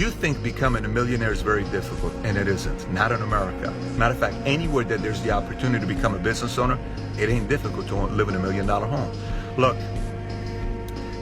You think becoming a millionaire is very difficult, and it isn't. Not in America. Matter of fact, anywhere that there's the opportunity to become a business owner, it ain't difficult to live in $1 million home. Look,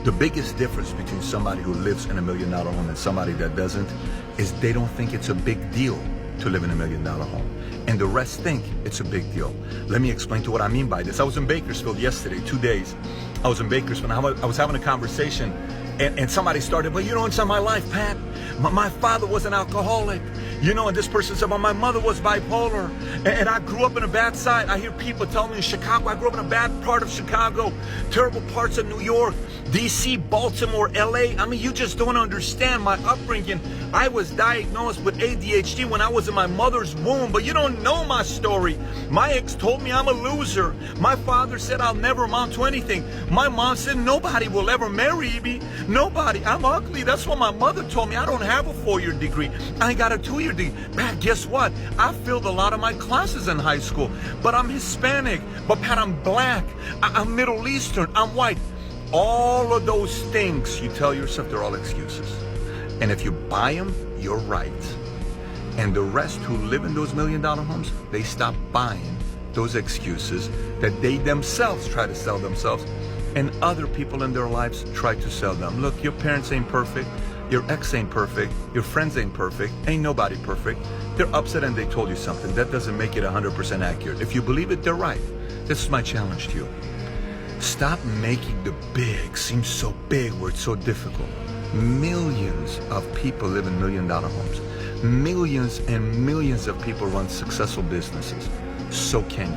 the biggest difference between somebody who lives in $1 million home and somebody that doesn't is they don't think it's a big deal to live in $1 million home. And the rest think it's a big deal. Let me explain to what I mean by this. I was in Bakersfield yesterday, 2 days. I was in Bakersfield. I was having a conversation, and somebody started, but you know, inside my life, Pat, my father was an alcoholic. You know, and this person said, well, my mother was bipolar, and I grew up in a bad side. I hear people tell me in Chicago, I grew up in a bad part of Chicago, terrible parts of New York, DC, Baltimore, LA. I mean, you just don't understand my upbringing. I was diagnosed with ADHD when I was in my mother's womb, but you don't know my story. My ex told me I'm a loser. My father said I'll never amount to anything. My mom said nobody will ever marry me. Nobody. I'm ugly. That's what my mother told me. I don't have a 4-year degree. I got a 2-year degree. Pat, guess what? I failed a lot of my classes in high school, but I'm Hispanic. But Pat, I'm black. I'm Middle Eastern. I'm white. All of those things you tell yourself, they're all excuses. And if you buy them, you're right. And the rest who live in those $1 million homes, they stop buying those excuses that they themselves try to sell themselves, and other people in their lives try to sell them. Look, your parents ain't perfect. Your ex ain't perfect. Your friends ain't perfect. Ain't nobody perfect. They're upset and they told you something. That doesn't make it 100% accurate. If you believe it, they're right. This is my challenge to you. Stop making the big seem so big where it's so difficult. Millions of people live in $1 million homes. Millions and millions of people run successful businesses. So can you.